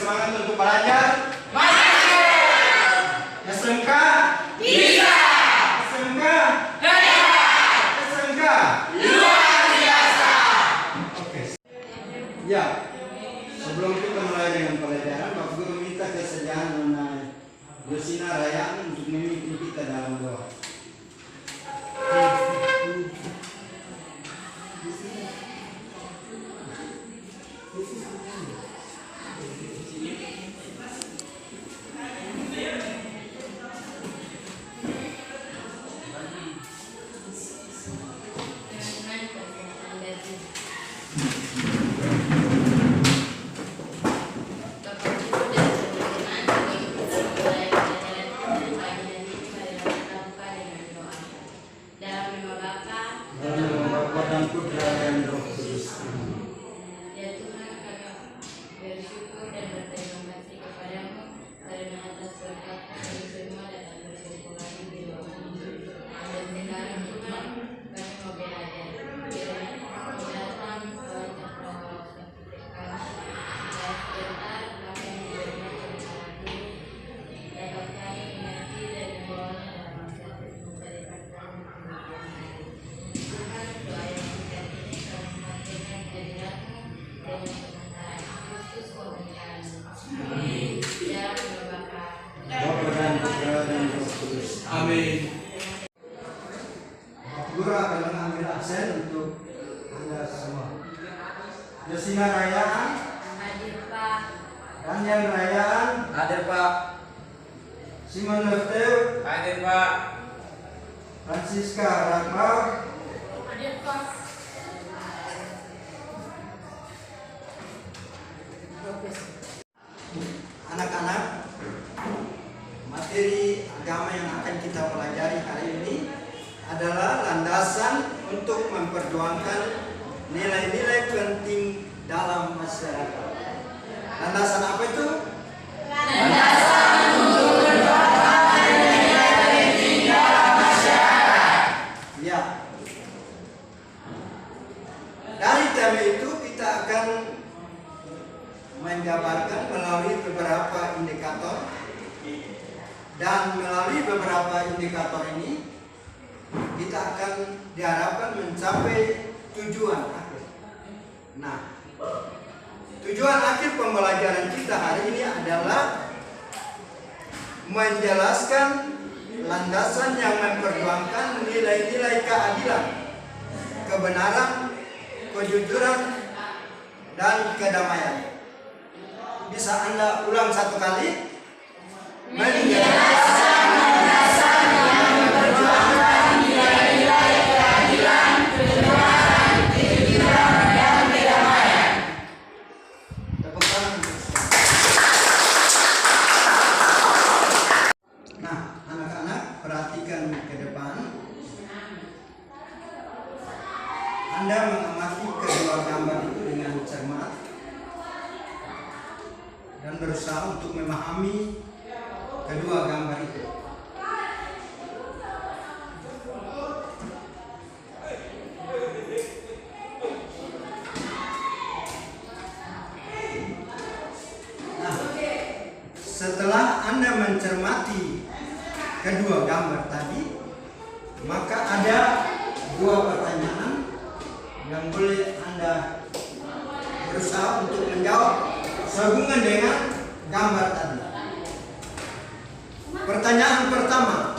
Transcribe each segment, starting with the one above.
semangat untuk belajar? SMK? Bisa. SMK? Hebat. SMK? Luar biasa. Oke. Ya, sebelum kita mulai dengan pelajaran, Pak Guru minta kesediaan Nona Yosina Rayani untuk memimpin kita dalam doa. Amin. Guru akan mengambil absen untuk Anda semua. Yosina Rayaan. Hadir Pak. Daniel Rayaan. Hadir Pak. Simon Lefter. Hadir Pak. Francisca Rakbar. Hadir Pak. Anak-anak, materi agama yang akan kita pelajari hari ini adalah landasan untuk memperjuangkan nilai-nilai penting dalam masyarakat. Landasan apa itu? Landasan untuk memperjuangkan nilai-nilai penting dalam masyarakat. Ya. Dari tema itu kita akan menjabarkan melalui beberapa indikator, dan melalui beberapa indikator ini kita akan diharapkan mencapai tujuan akhir. Nah, tujuan akhir pembelajaran kita hari ini adalah menjelaskan landasan yang memperjuangkan nilai-nilai keadilan, kebenaran, kejujuran, dan kedamaian. Bisa Anda ulang satu kali? Menjelaskan landasan yang memperjuangkan nilai-nilai keadilan, kebenaran, kejujuran, dan kedamaian. Tepuk tangan. Nah, anak-anak perhatikan ke depan. Anda mengamati kedua gambar itu dengan cermat dan berusaha untuk memahami kedua gambar itu. Nah, setelah Anda mencermati kedua gambar tadi, maka ada dua pertanyaan yang boleh Anda berusaha untuk menjawab sehubungan dengan gambar tadi. Pertanyaan pertama,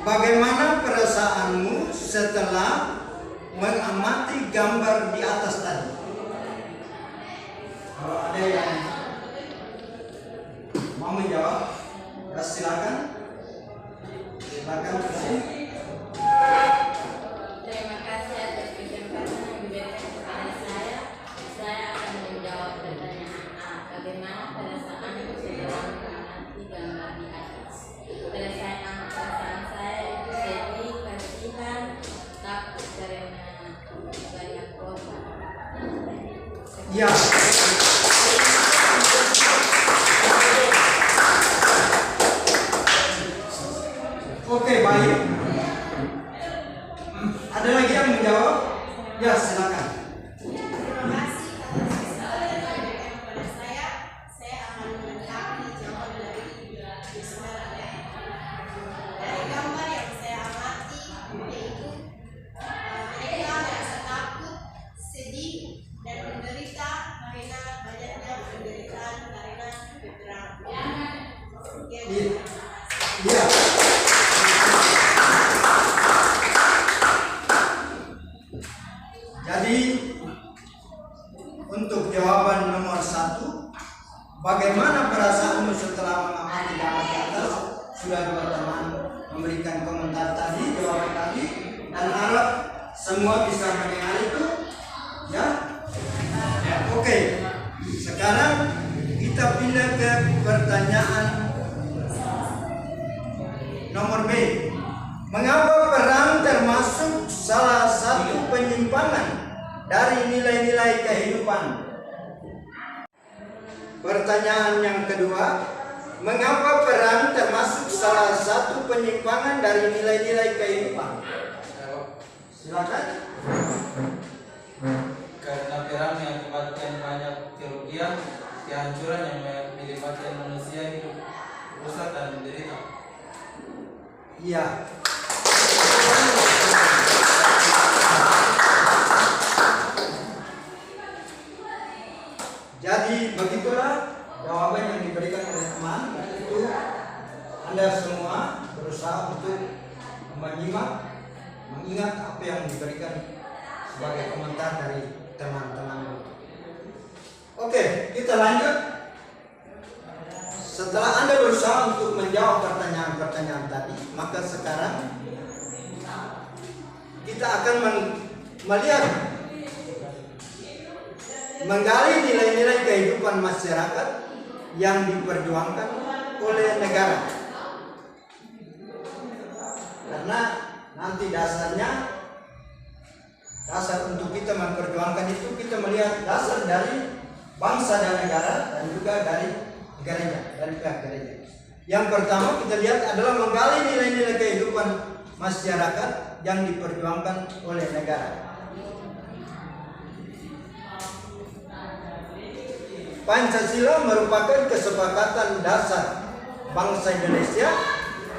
bagaimana perasaanmu setelah mengamati gambar di atas tadi? Kalau ada yang mau menjawab, ya silakan. Silakan ke sini. Terima kasih atas kesempatan yang diberikan kepada saya. Saya akan menjawab pertanyaan A. Bagaimana perasaanku setelah mengamati gambar di atas? Perasaan saya itu sedih, kasihan, takut karena banyak korban. Ya. Oke, baik. Ada lagi yang menjawab? Ya, silakan. Terima kasih atas kesempatan yang diberikan kepada saya. Saya Jadi untuk jawaban nomor 1, bagaimana perasaanmu setelah mengamati gambar di atas? Sudah 2 teman memberikan komentar tadi, jawaban tadi, dan harap semua bisa mendengar itu. Ya, oke. Sekarang kita pindah ke pertanyaan nomor B. Mengapa perang termasuk salah satu penyimpangan dari nilai-nilai kehidupan? Pertanyaan yang kedua, mengapa perang termasuk salah satu penyimpangan dari nilai-nilai kehidupan? Silakan. Karena perang mengakibatkan banyak kerugian, kehancuran yang melibatkan manusia hidup rusak dan menderita. Iya. Jadi begitulah jawaban yang diberikan oleh teman. Itu Anda semua berusaha untuk mengingat apa yang diberikan sebagai komentar dari teman-teman. Oke, kita lanjut. Setelah Anda berusaha untuk menjawab pertanyaan-pertanyaan tadi, maka sekarang kita akan melihat, menggali nilai-nilai kehidupan masyarakat yang diperjuangkan oleh negara. Karena nanti dasar untuk kita memperjuangkan itu, kita melihat dasar dari bangsa dan negara dan juga dari gereja, dari pihak gereja. Yang pertama kita lihat adalah menggali nilai-nilai kehidupan masyarakat yang diperjuangkan oleh negara. Pancasila merupakan kesepakatan dasar bangsa Indonesia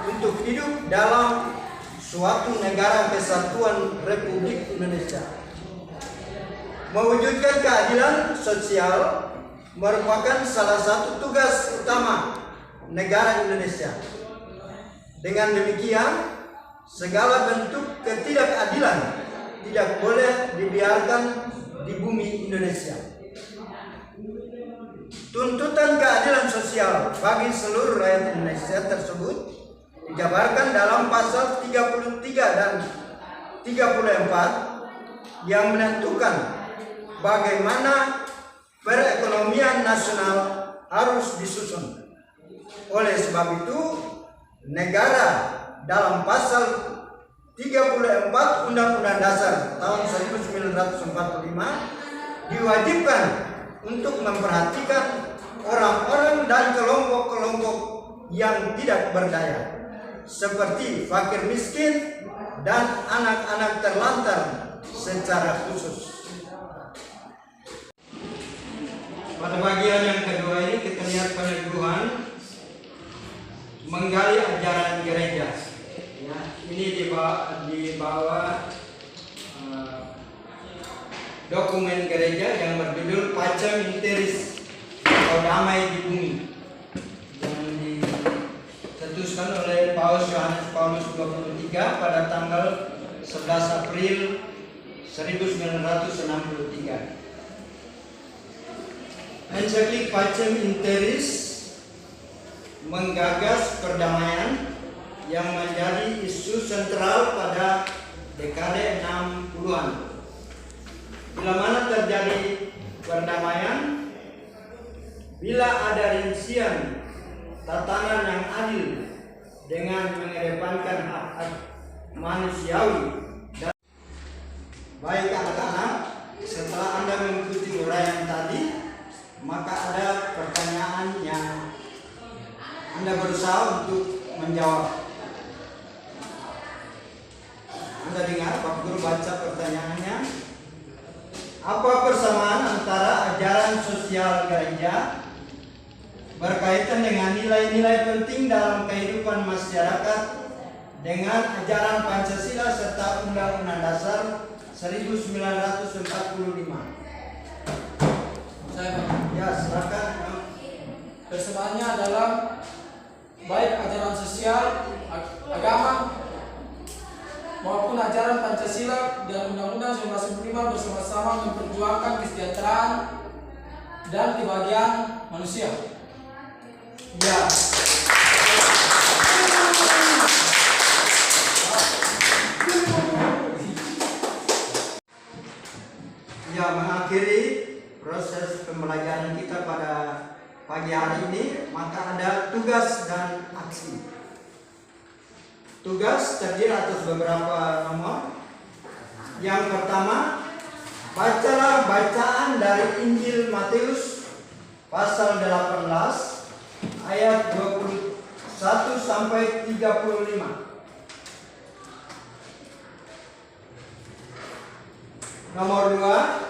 untuk hidup dalam suatu negara kesatuan Republik Indonesia. Mewujudkan keadilan sosial merupakan salah satu tugas utama negara Indonesia. Dengan demikian, segala bentuk ketidakadilan tidak boleh dibiarkan di bumi Indonesia. Tuntutan keadilan sosial bagi seluruh rakyat Indonesia tersebut dijabarkan dalam pasal 33 dan 34 yang menentukan bagaimana perekonomian nasional harus disusun. Oleh sebab itu, negara dalam pasal 34 Undang-Undang Dasar tahun 1945 diwajibkan untuk memperhatikan orang-orang dan kelompok-kelompok yang tidak berdaya, seperti fakir miskin dan anak-anak terlantar secara khusus. Pada bagian yang kedua ini kita lihat peneguhan menggali ajaran gereja. Ya, ini di bawah dokumen gereja yang berjudul Pacem in Terris atau Damai di Bumi, yang dicetuskan oleh Paus Yohanes Paulus 23 pada tanggal 11 April 1963. Ensiklik Pacem in Terris menggagas perdamaian yang menjadi isu sentral pada dekade 60-an. Bila mana terjadi perdamaian, bila ada rincian tatanan yang adil dengan mengedepankan hak-hak manusiawi dan baik anak-anak, setelah Anda mengikuti uraian tadi, maka ada pertanyaan yang Anda berusaha untuk menjawab. Anda dengar Pak Guru baca pertanyaannya. Apa persamaan antara ajaran sosial gereja berkaitan dengan nilai-nilai penting dalam kehidupan masyarakat dengan ajaran Pancasila serta Undang-Undang Dasar 1945? Ya, silakan. Persamaannya adalah baik ajaran sosial, agama maupun ajaran Pancasila dan Undang-Undang 1945 bersama-sama memperjuangkan kesejahteraan dan kebahagiaan manusia. Ya. Ya, mengakhiri proses pembelajaran kita pada pagi hari ini, maka ada tugas dan aksi. Tugas terdiri atas beberapa nomor. Yang pertama, bacalah bacaan dari Injil Matius pasal 18 ayat 21 sampai 35. Nomor 2,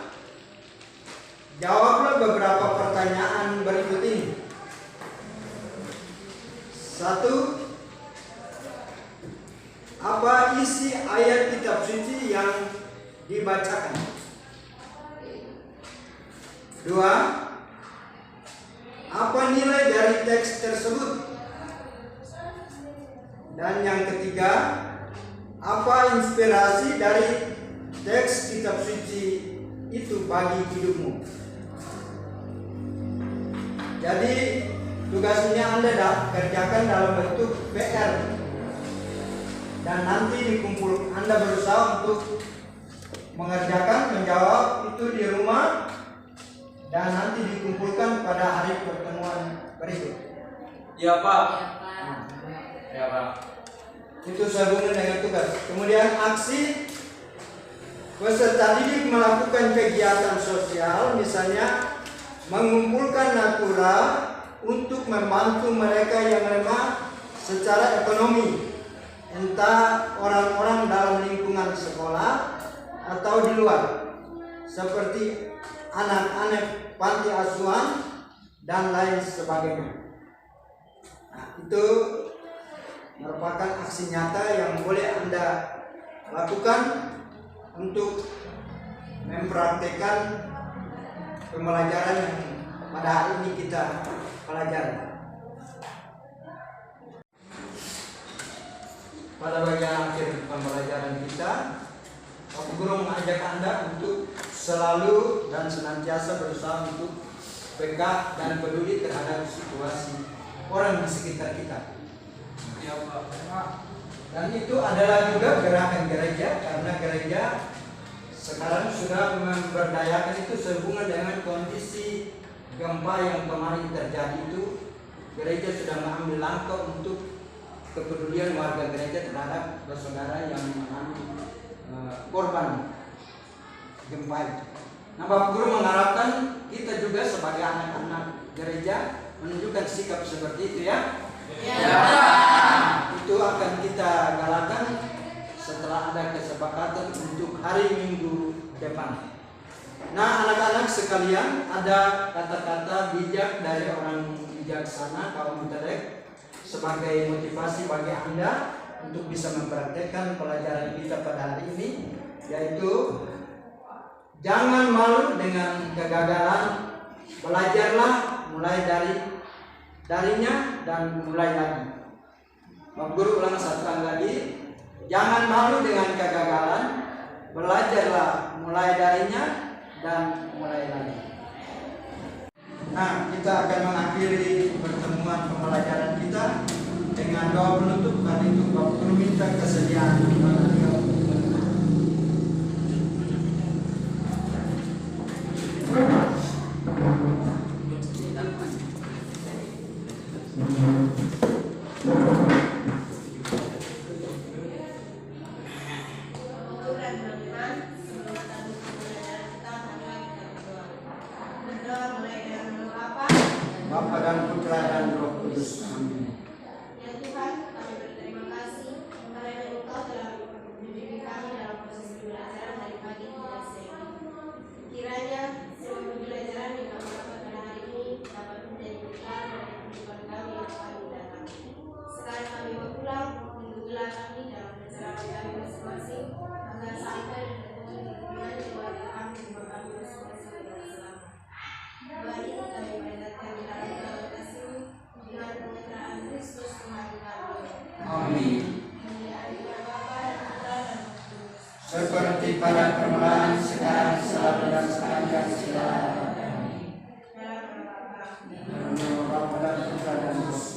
jawablah beberapa pertanyaan berikut ini. 1. Apa isi ayat kitab suci yang dibacakan? 2. Apa nilai dari teks tersebut? Dan yang ketiga, apa inspirasi dari teks kitab suci itu bagi hidupmu? Jadi tugas ini Anda kerjakan dalam bentuk PR, dan nanti Anda berusaha untuk menjawab itu di rumah, dan nanti dikumpulkan pada hari pertemuan berikut. Ya Pak. Ya, Pak. Ya Pak. Itu sehubungan dengan tugas. Kemudian aksi, peserta didik melakukan kegiatan sosial, misalnya mengumpulkan natura untuk membantu mereka yang lemah secara ekonomi, entah orang-orang dalam lingkungan sekolah atau di luar, seperti anak-anak panti asuhan dan lain sebagainya. Nah, itu merupakan aksi nyata yang boleh Anda lakukan untuk mempraktekkan pembelajaran yang pada hari ini kita pelajari. Pada bagian akhir pembelajaran kita, Pak Guru mengajak Anda untuk selalu dan senantiasa berusaha untuk peka dan peduli terhadap situasi orang di sekitar kita. Ya Pak. Dan itu adalah juga gerakan gereja, karena gereja sekarang sudah memberdayakan itu sehubungan dengan kondisi gempa yang kemarin terjadi itu. Gereja sudah mengambil langkah untuk kepedulian warga gereja terhadap saudara yang mengalami korban gempa itu. Nah, Bapak Guru mengharapkan kita juga sebagai anak-anak gereja menunjukkan sikap seperti itu, ya. Ya. Itu akan kita galakan setelah ada kesepakatan untuk hari Minggu depan. Nah, anak-anak sekalian, ada kata-kata bijak dari orang bijaksana, kaum intelek, sebagai motivasi bagi Anda untuk bisa mempraktekkan pelajaran kita pada hari ini, yaitu jangan malu dengan kegagalan, belajarlah mulai darinya dan mulai lagi. Bapak Guru ulang satu kali lagi, jangan malu dengan kegagalan, belajarlah mulai darinya dan mulai lagi. Nah, kita akan mengakhiri pertemuan pembelajaran kita dengan doa penutup. Karena itu Bapak Guru minta kesediaan Bapa dan Putra dan Roh Kudus. Amin. Ya Tuhan, kami berterima kasih karena Engkau telah mendidik kami dalam proses pembelajaran dari pagi hingga siang. Kiranya semua pembelajaran yang kami dapat pada hari ini dapat menjadi bekal dari kehidupan kami yang akan datang. Sekarang kami berpulang, lindungilah kami dalam perjalanan kami masing-masing, agar sampai dan bertemu di dunia keluarga kami di rumah kami masing-masing dengan selamat. Mari kami panjatkan di dalam kasih dengan pemetaan dan Yesus.